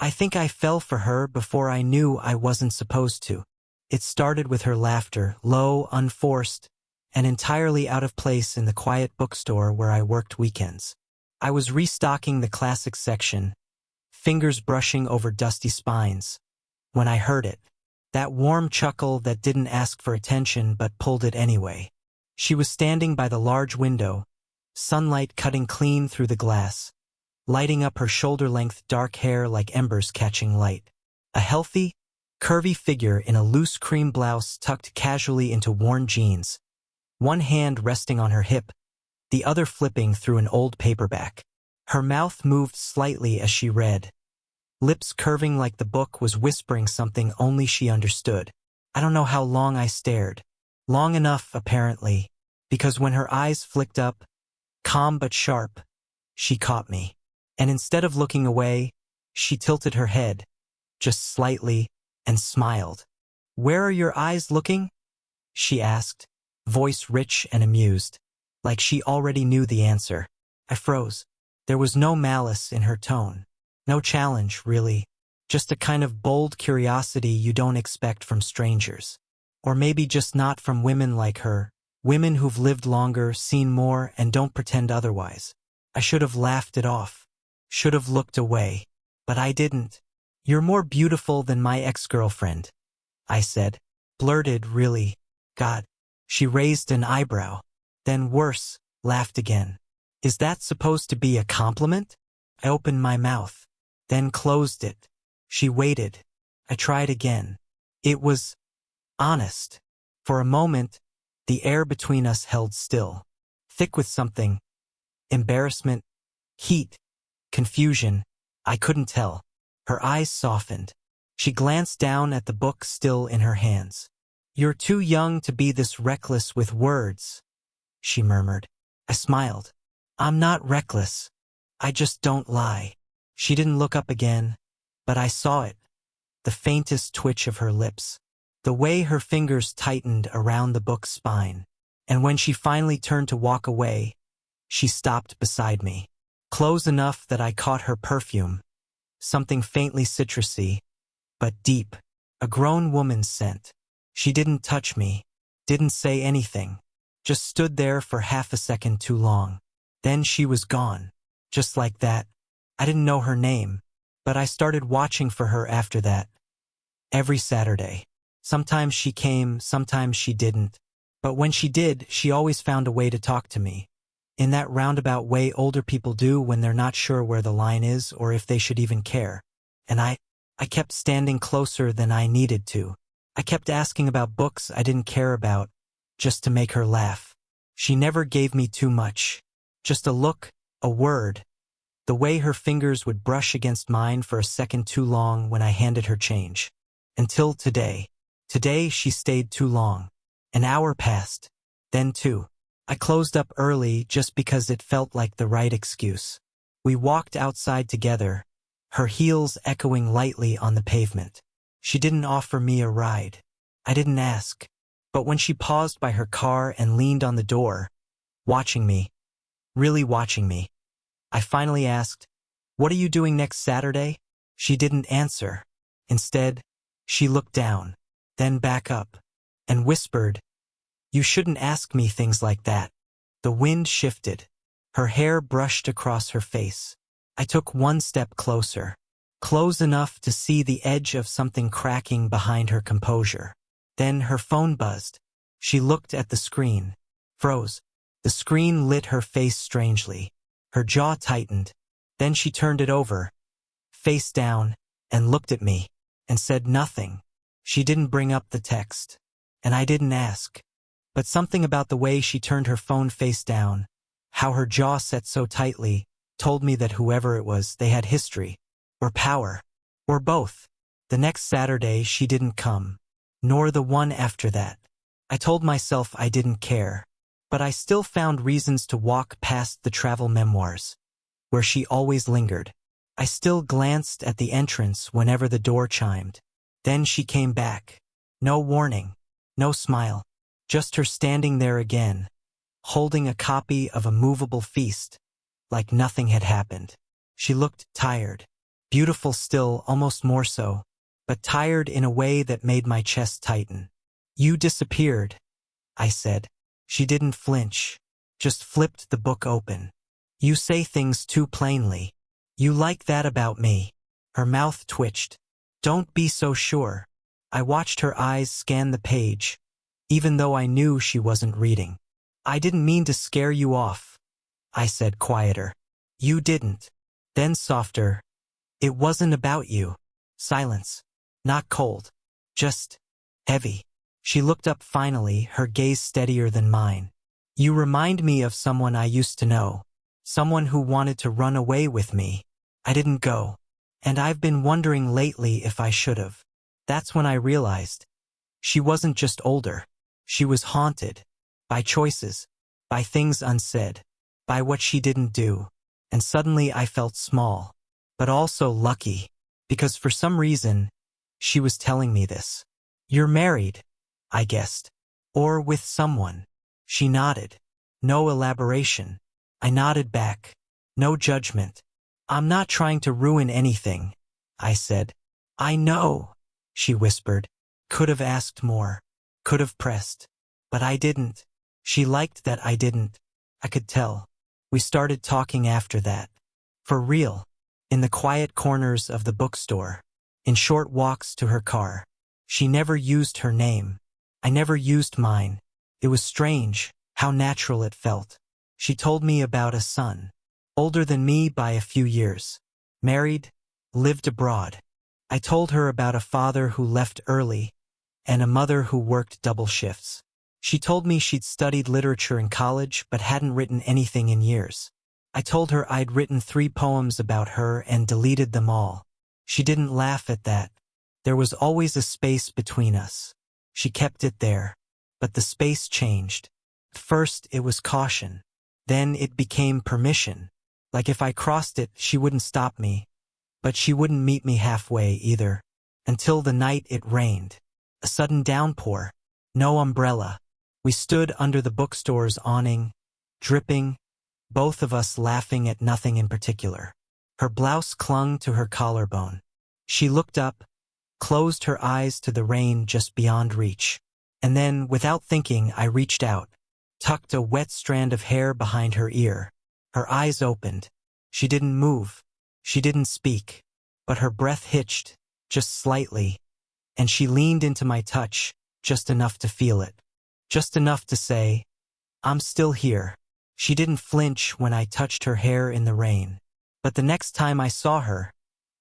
I think I fell for her before I knew I wasn't supposed to. It started with her laughter, low, unforced, and entirely out of place in the quiet bookstore where I worked weekends. I was restocking the classics section, fingers brushing over dusty spines, when I heard it. That warm chuckle that didn't ask for attention but pulled it anyway. She was standing by the large window, sunlight cutting clean through the glass, lighting up her shoulder-length dark hair like embers catching light. A healthy, curvy figure in a loose cream blouse tucked casually into worn jeans, one hand resting on her hip, the other flipping through an old paperback. Her mouth moved slightly as she read, lips curving like the book was whispering something only she understood. I don't know how long I stared. Long enough, apparently, because when her eyes flicked up, calm but sharp, she caught me. And instead of looking away, she tilted her head, just slightly, and smiled. "Where are your eyes looking?" she asked, voice rich and amused, like she already knew the answer. I froze. There was no malice in her tone. No challenge, really. Just a kind of bold curiosity you don't expect from strangers. Or maybe just not from women like her, women who've lived longer, seen more, and don't pretend otherwise. I should have laughed it off. Should have looked away. But I didn't. "You're more beautiful than my ex-girlfriend," I said. Blurted, really. God. She raised an eyebrow. Then worse, laughed again. Is that supposed to be a compliment? I opened my mouth, then closed it. She waited. I tried again. It was honest. For a moment, the air between us held still, thick with something. Embarrassment, heat, confusion. I couldn't tell. Her eyes softened. She glanced down at the book still in her hands. "You're too young to be this reckless with words," she murmured. I smiled. "I'm not reckless. I just don't lie." She didn't look up again, but I saw it. The faintest twitch of her lips. The way her fingers tightened around the book's spine. And when she finally turned to walk away, she stopped beside me. Close enough that I caught her perfume. Something faintly citrusy, but deep. A grown woman's scent. She didn't touch me, didn't say anything. Just stood there for half a second too long. Then she was gone. Just like that. I didn't know her name, but I started watching for her after that. Every Saturday. Sometimes she came, sometimes she didn't. But when she did, she always found a way to talk to me. In that roundabout way older people do when they're not sure where the line is or if they should even care. And I kept standing closer than I needed to. I kept asking about books I didn't care about, just to make her laugh. She never gave me too much. Just a look, a word. The way her fingers would brush against mine for a second too long when I handed her change. Until today. Today she stayed too long. An hour passed. Then two. I closed up early just because it felt like the right excuse. We walked outside together, her heels echoing lightly on the pavement. She didn't offer me a ride. I didn't ask. But when she paused by her car and leaned on the door, watching me, really watching me, I finally asked, "What are you doing next Saturday?" She didn't answer. Instead, she looked down, then back up, and whispered, "You shouldn't ask me things like that." The wind shifted. Her hair brushed across her face. I took one step closer, close enough to see the edge of something cracking behind her composure. Then her phone buzzed. She looked at the screen, froze. The screen lit her face strangely. Her jaw tightened. Then she turned it over, face down, and looked at me, and said nothing. She didn't bring up the text, and I didn't ask. But something about the way she turned her phone face down, how her jaw set so tightly, told me that whoever it was, they had history, or power, or both. The next Saturday she didn't come, nor the one after that. I told myself I didn't care, but I still found reasons to walk past the travel memoirs, where she always lingered. I still glanced at the entrance whenever the door chimed. Then she came back. No warning, no smile, just her standing there again, holding a copy of A Movable Feast, like nothing had happened. She looked tired, beautiful still, almost more so, but tired in a way that made my chest tighten. You disappeared, I said. She didn't flinch, just flipped the book open. You say things too plainly. You like that about me. Her mouth twitched. Don't be so sure. I watched her eyes scan the page, even though I knew she wasn't reading. I didn't mean to scare you off, I said, quieter. You didn't. Then softer. It wasn't about you. Silence. Not cold. Just heavy. She looked up finally, her gaze steadier than mine. You remind me of someone I used to know. Someone who wanted to run away with me. I didn't go. And I've been wondering lately if I should have. That's when I realized. She wasn't just older. She was haunted. By choices. By things unsaid. By what she didn't do. And suddenly I felt small. But also lucky. Because for some reason, she was telling me this. You're married, I guessed. Or with someone. She nodded. No elaboration. I nodded back. No judgment. I'm not trying to ruin anything, I said. I know, she whispered. Could have asked more. Could have pressed. But I didn't. She liked that I didn't. I could tell. We started talking after that. For real. In the quiet corners of the bookstore. In short walks to her car. She never used her name. I never used mine. It was strange, how natural it felt. She told me about a son. Older than me by a few years. Married, lived abroad. I told her about a father who left early, and a mother who worked double shifts. She told me she'd studied literature in college but hadn't written anything in years. I told her I'd written 3 poems about her and deleted them all. She didn't laugh at that. There was always a space between us. She kept it there. But the space changed. First it was caution. Then it became permission. Like if I crossed it, she wouldn't stop me. But she wouldn't meet me halfway either. Until the night it rained. A sudden downpour. No umbrella. We stood under the bookstore's awning, dripping, both of us laughing at nothing in particular. Her blouse clung to her collarbone. She looked up, closed her eyes to the rain just beyond reach. And then, without thinking, I reached out, tucked a wet strand of hair behind her ear. Her eyes opened. She didn't move. She didn't speak. But her breath hitched, just slightly. And she leaned into my touch, just enough to feel it. Just enough to say, I'm still here. She didn't flinch when I touched her hair in the rain. But the next time I saw her,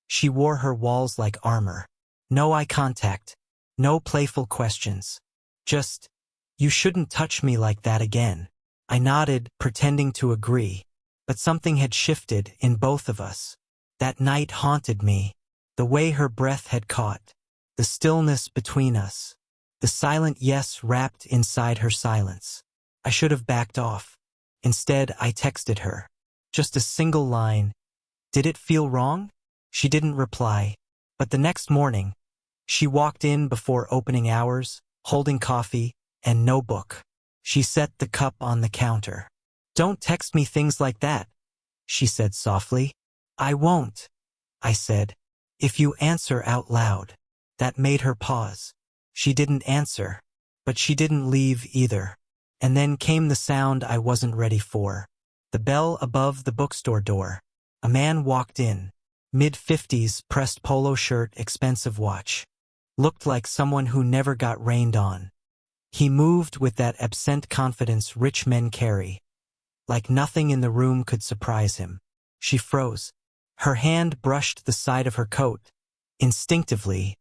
she wore her walls like armor. No eye contact. No playful questions. Just, you shouldn't touch me like that again. I nodded, pretending to agree. But something had shifted in both of us. That night haunted me. The way her breath had caught. The stillness between us. The silent yes wrapped inside her silence. I should have backed off. Instead, I texted her. Just a single line. Did it feel wrong? She didn't reply. But the next morning, she walked in before opening hours, holding coffee and no book. She set the cup on the counter. Don't text me things like that, she said softly. I won't, I said. If you answer out loud. That made her pause. She didn't answer, but she didn't leave either. And then came the sound I wasn't ready for. The bell above the bookstore door. A man walked in. Mid-50s, pressed polo shirt, expensive watch. Looked like someone who never got rained on. He moved with that absent confidence rich men carry. Like nothing in the room could surprise him. She froze. Her hand brushed the side of her coat. Instinctively,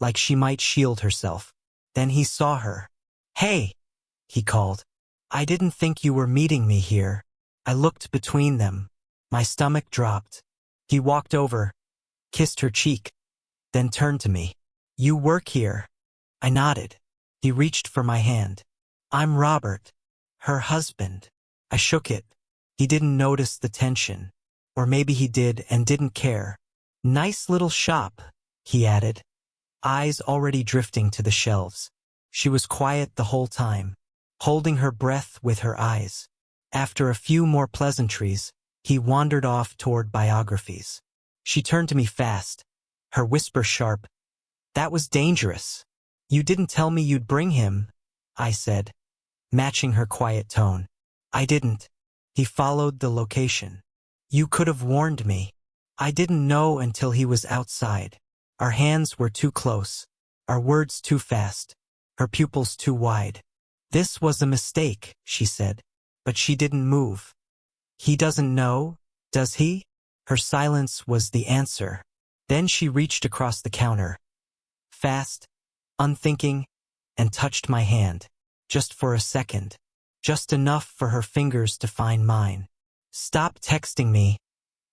like she might shield herself. Then he saw her. Hey, he called. I didn't think you were meeting me here. I looked between them. My stomach dropped. He walked over, kissed her cheek, then turned to me. You work here. I nodded. He reached for my hand. I'm Robert, her husband. I shook it. He didn't notice the tension. Or maybe he did and didn't care. Nice little shop, he added. Eyes already drifting to the shelves. She was quiet the whole time, holding her breath with her eyes. After a few more pleasantries, he wandered off toward biographies. She turned to me fast, her whisper sharp. That was dangerous. You didn't tell me you'd bring him, I said, matching her quiet tone. I didn't. He followed the location. You could have warned me. I didn't know until he was outside. Our hands were too close, our words too fast, her pupils too wide. This was a mistake, she said, but she didn't move. He doesn't know, does he? Her silence was the answer. Then she reached across the counter, fast, unthinking, and touched my hand, just for a second, just enough for her fingers to find mine. Stop texting me,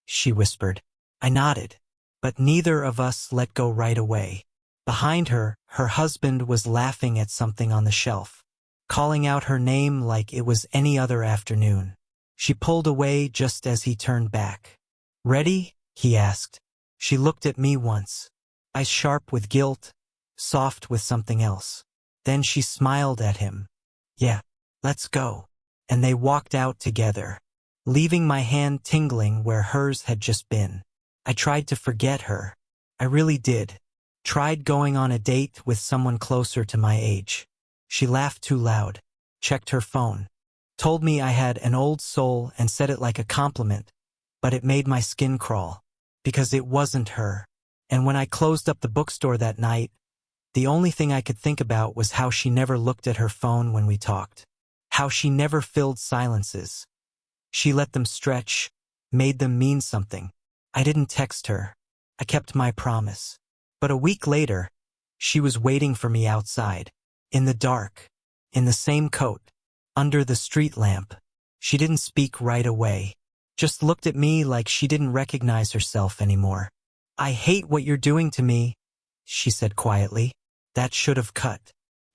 she whispered. I nodded, but neither of us let go right away. Behind her, her husband was laughing at something on the shelf, calling out her name like it was any other afternoon. She pulled away just as he turned back. Ready? He asked. She looked at me once, eyes sharp with guilt, soft with something else. Then she smiled at him. Yeah, let's go. And they walked out together, leaving my hand tingling where hers had just been. I tried to forget her. I really did. Tried going on a date with someone closer to my age. She laughed too loud, checked her phone, told me I had an old soul and said it like a compliment, but it made my skin crawl, because it wasn't her. And when I closed up the bookstore that night, the only thing I could think about was how she never looked at her phone when we talked, how she never filled silences. She let them stretch, made them mean something. I didn't text her. I kept my promise. But a week later, she was waiting for me outside, in the dark, in the same coat, under the street lamp. She didn't speak right away, just looked at me like she didn't recognize herself anymore. I hate what you're doing to me, she said quietly. That should have cut.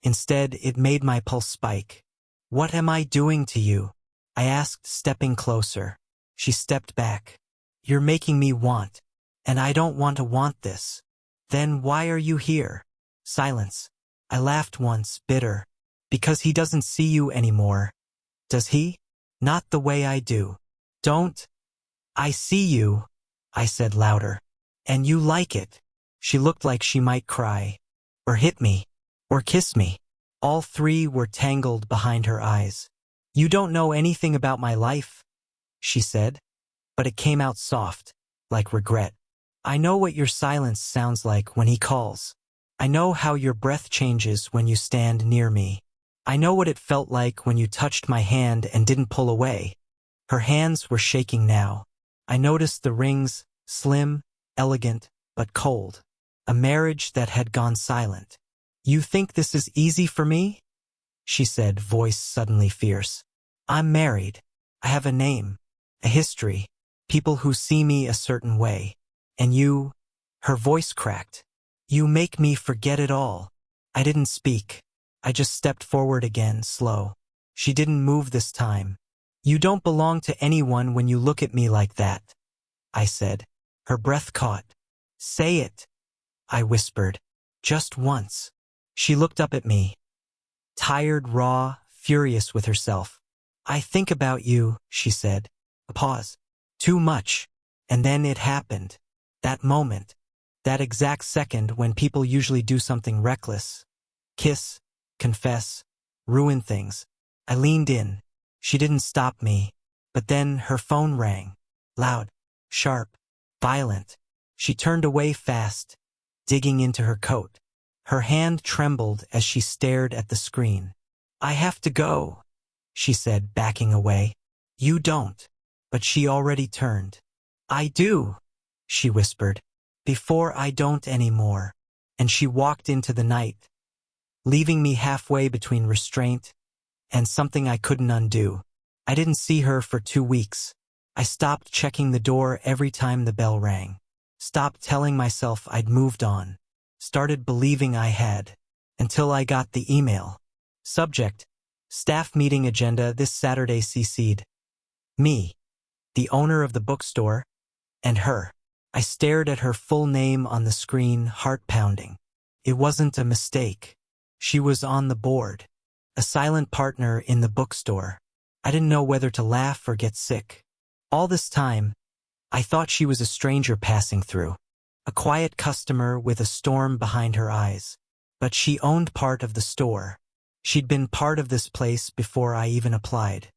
Instead, it made my pulse spike. What am I doing to you? I asked, stepping closer. She stepped back. You're making me want, and I don't want to want this. Then why are you here? Silence. I laughed once, bitter. Because he doesn't see you anymore. Does he? Not the way I do. Don't. I see you, I said louder. And you like it. She looked like she might cry. Or hit me. Or kiss me. All three were tangled behind her eyes. You don't know anything about my life, she said. But it came out soft, like regret. I know what your silence sounds like when he calls. I know how your breath changes when you stand near me. I know what it felt like when you touched my hand and didn't pull away. Her hands were shaking now. I noticed the rings, slim, elegant, but cold. A marriage that had gone silent. You think this is easy for me? She said, voice suddenly fierce. I'm married. I have a name, a history, people who see me a certain way. And you, her voice cracked. You make me forget it all. I didn't speak. I just stepped forward again, slow. She didn't move this time. You don't belong to anyone when you look at me like that, I said. Her breath caught. Say it, I whispered. Just once. She looked up at me. Tired, raw, furious with herself. I think about you, she said. A pause. Too much. And then it happened. That moment. That exact second when people usually do something reckless. Kiss, confess, ruin things. I leaned in. She didn't stop me. But then her phone rang. Loud, sharp, violent. She turned away fast, digging into her coat. Her hand trembled as she stared at the screen. I have to go, she said, backing away. You don't. But she already turned. I do, she whispered. Before I don't anymore. And she walked into the night, leaving me halfway between restraint and something I couldn't undo. I didn't see her for 2 weeks. I stopped checking the door every time the bell rang. Stopped telling myself I'd moved on. Started believing I had. Until I got the email. Subject: Staff meeting agenda this Saturday CC'd. Me, the owner of the bookstore, and her. I stared at her full name on the screen, heart pounding. It wasn't a mistake. She was on the board. A silent partner in the bookstore. I didn't know whether to laugh or get sick. All this time, I thought she was a stranger passing through, a quiet customer with a storm behind her eyes. But she owned part of the store. She'd been part of this place before I even applied.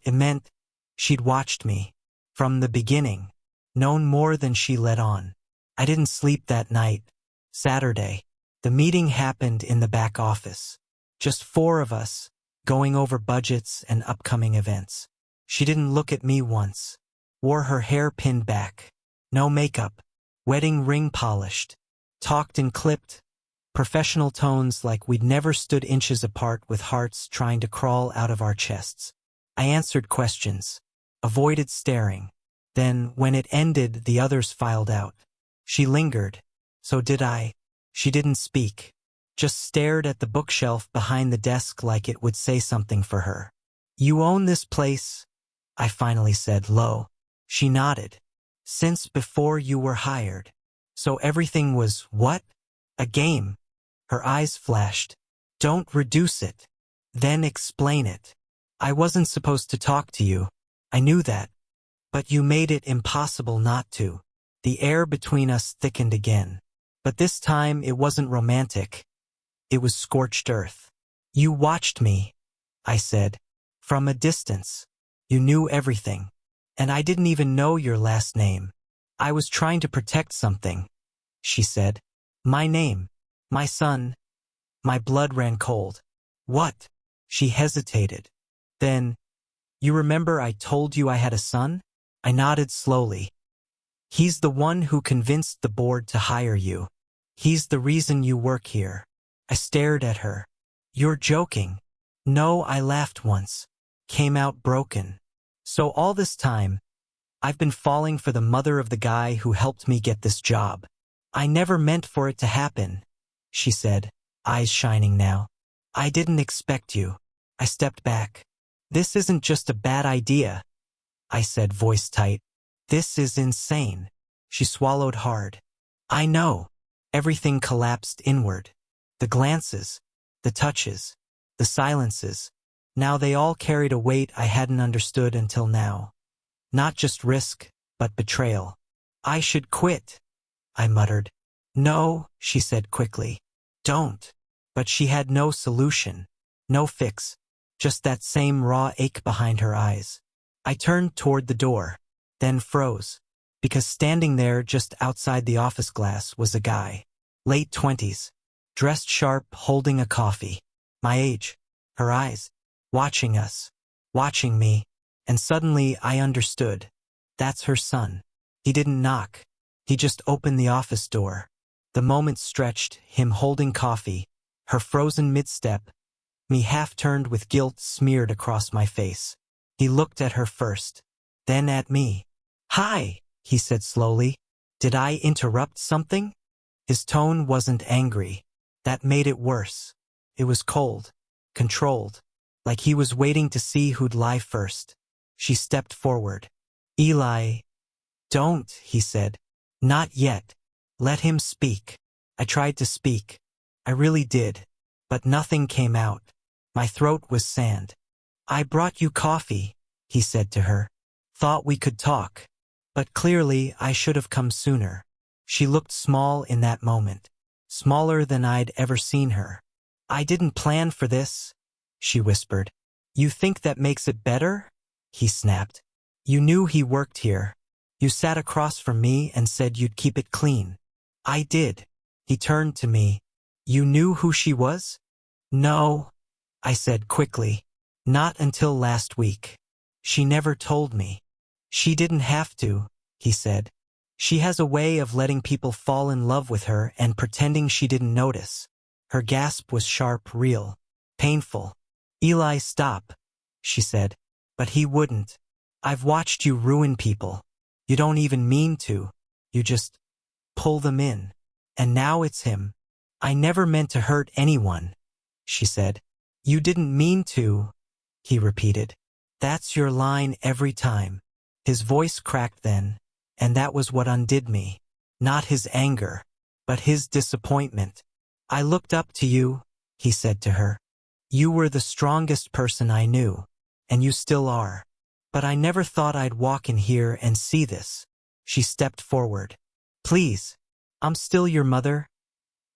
It meant she'd watched me from the beginning, known more than she let on. I didn't sleep that night. Saturday. The meeting happened in the back office. Just 4 of us, going over budgets and upcoming events. She didn't look at me once. Wore her hair pinned back. No makeup. Wedding ring polished. Talked and clipped. Professional tones like we'd never stood inches apart with hearts trying to crawl out of our chests. I answered questions. Avoided staring. Then, when it ended, the others filed out. She lingered. So did I. She didn't speak. Just stared at the bookshelf behind the desk like it would say something for her. You own this place? I finally said low. She nodded. Since before you were hired. So everything was, what? A game. Her eyes flashed. Don't reduce it. Then explain it. I wasn't supposed to talk to you. I knew that. But you made it impossible not to. The air between us thickened again. But this time it wasn't romantic. It was scorched earth. You watched me, I said. From a distance. You knew everything. And I didn't even know your last name. I was trying to protect something, she said. My name. My son. My blood ran cold. What? She hesitated. Then, you remember I told you I had a son? I nodded slowly. He's the one who convinced the board to hire you. He's the reason you work here. I stared at her. You're joking. No, I laughed once. Came out broken. So all this time, I've been falling for the mother of the guy who helped me get this job. I never meant for it to happen, she said, eyes shining now. I didn't expect you. I stepped back. This isn't just a bad idea, I said, voice tight. This is insane. She swallowed hard. I know. Everything collapsed inward. The glances, the touches, the silences. Now they all carried a weight I hadn't understood until now. Not just risk, but betrayal. I should quit, I muttered. No, she said quickly. Don't. But she had no solution, no fix, just that same raw ache behind her eyes. I turned toward the door, then froze, because standing there just outside the office glass was a guy, late 20s, dressed sharp, holding a coffee. My age, her eyes, watching us, watching me, and suddenly I understood. That's her son. He didn't knock. He just opened the office door. The moment stretched, him holding coffee, her frozen mid-step, me half-turned with guilt smeared across my face. He looked at her first, then at me. Hi, he said slowly. Did I interrupt something? His tone wasn't angry. That made it worse. It was cold, controlled, like he was waiting to see who'd lie first. She stepped forward. Eli. Don't, he said. Not yet. Let him speak. I tried to speak. I really did. But nothing came out. My throat was sand. I brought you coffee, he said to her. Thought we could talk. But clearly I should have come sooner. She looked small in that moment. Smaller than I'd ever seen her. I didn't plan for this, she whispered. You think that makes it better? He snapped. You knew he worked here. You sat across from me and said you'd keep it clean. I did. He turned to me. You knew who she was? No, I said quickly. Not until last week. She never told me. She didn't have to, he said. She has a way of letting people fall in love with her and pretending she didn't notice. Her gasp was sharp, real, painful. Eli, stop, she said. But he wouldn't. I've watched you ruin people. You don't even mean to. You just pull them in. And now it's him. I never meant to hurt anyone, she said. You didn't mean to, he repeated. That's your line every time. His voice cracked then, and that was what undid me. Not his anger, but his disappointment. I looked up to you, he said to her. You were the strongest person I knew, and you still are. But I never thought I'd walk in here and see this. She stepped forward. Please, I'm still your mother?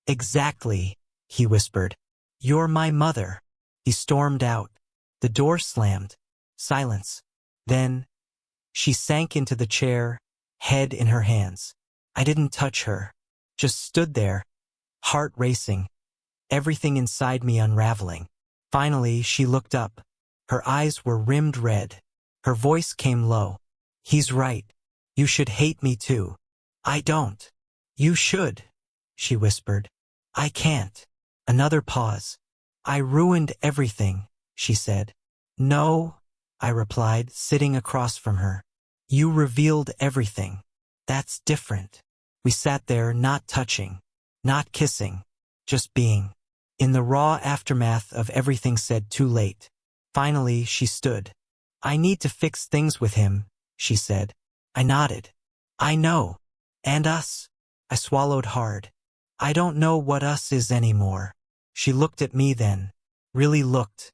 Exactly, he whispered. You're my mother. He stormed out. The door slammed. Silence. Then, she sank into the chair, head in her hands. I didn't touch her. Just stood there, heart racing, everything inside me unraveling. Finally, she looked up. Her eyes were rimmed red. Her voice came low. He's right. You should hate me too. I don't. You should, she whispered. I can't. Another pause. I ruined everything, she said. No, I replied, sitting across from her. You revealed everything. That's different. We sat there, not touching, not kissing, just being. In the raw aftermath of everything said too late. Finally, she stood. I need to fix things with him, she said. I nodded. I know. And us? I swallowed hard. I don't know what us is anymore. She looked at me then. Really looked.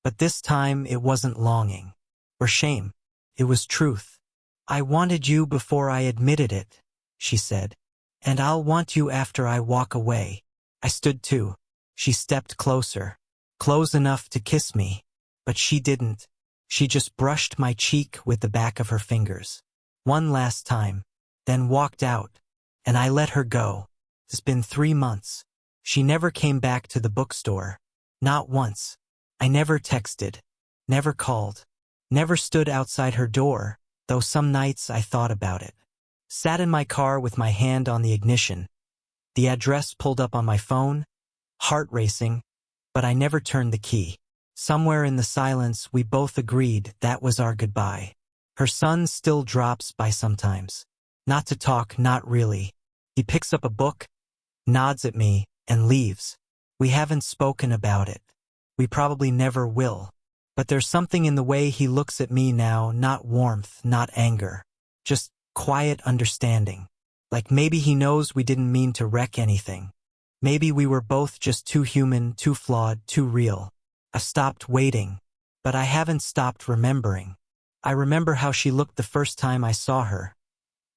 But this time it wasn't longing. Or shame. It was truth. I wanted you before I admitted it, she said. And I'll want you after I walk away. I stood too. She stepped closer. Close enough to kiss me. But she didn't. She just brushed my cheek with the back of her fingers. One last time. Then walked out. And I let her go. It's been 3 months. She never came back to the bookstore. Not once. I never texted. Never called. Never stood outside her door, though some nights I thought about it. Sat in my car with my hand on the ignition. The address pulled up on my phone. Heart racing. But I never turned the key. Somewhere in the silence, we both agreed that was our goodbye. Her son still drops by sometimes. Not to talk, not really. He picks up a book, nods at me, and leaves. We haven't spoken about it. We probably never will. But there's something in the way he looks at me now, not warmth, not anger. Just quiet understanding. Like maybe he knows we didn't mean to wreck anything. Maybe we were both just too human, too flawed, too real. I stopped waiting, but I haven't stopped remembering. I remember how she looked the first time I saw her.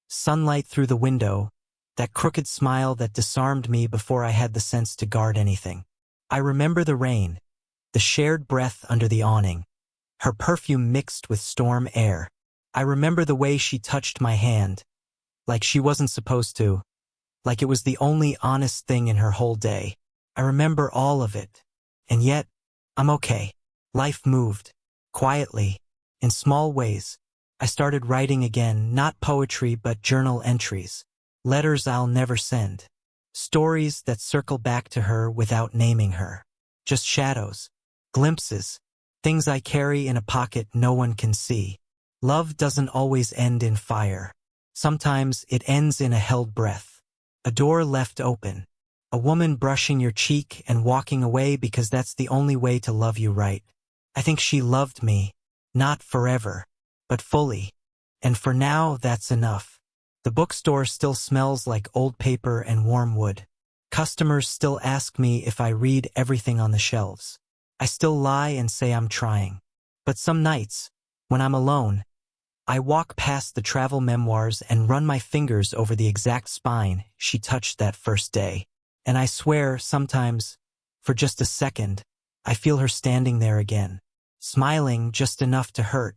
Sunlight through the window, that crooked smile that disarmed me before I had the sense to guard anything. I remember the rain, the shared breath under the awning, her perfume mixed with storm air. I remember the way she touched my hand, like she wasn't supposed to, like it was the only honest thing in her whole day. I remember all of it. And yet, I'm okay. Life moved. Quietly. In small ways. I started writing again, not poetry but journal entries. Letters I'll never send. Stories that circle back to her without naming her. Just shadows. Glimpses. Things I carry in a pocket no one can see. Love doesn't always end in fire. Sometimes it ends in a held breath. A door left open. A woman brushing your cheek and walking away because that's the only way to love you right. I think she loved me. Not forever. But fully. And for now, that's enough. The bookstore still smells like old paper and warm wood. Customers still ask me if I read everything on the shelves. I still lie and say I'm trying. But some nights, when I'm alone, I walk past the travel memoirs and run my fingers over the exact spine she touched that first day. And I swear, sometimes, for just a second, I feel her standing there again, smiling just enough to hurt.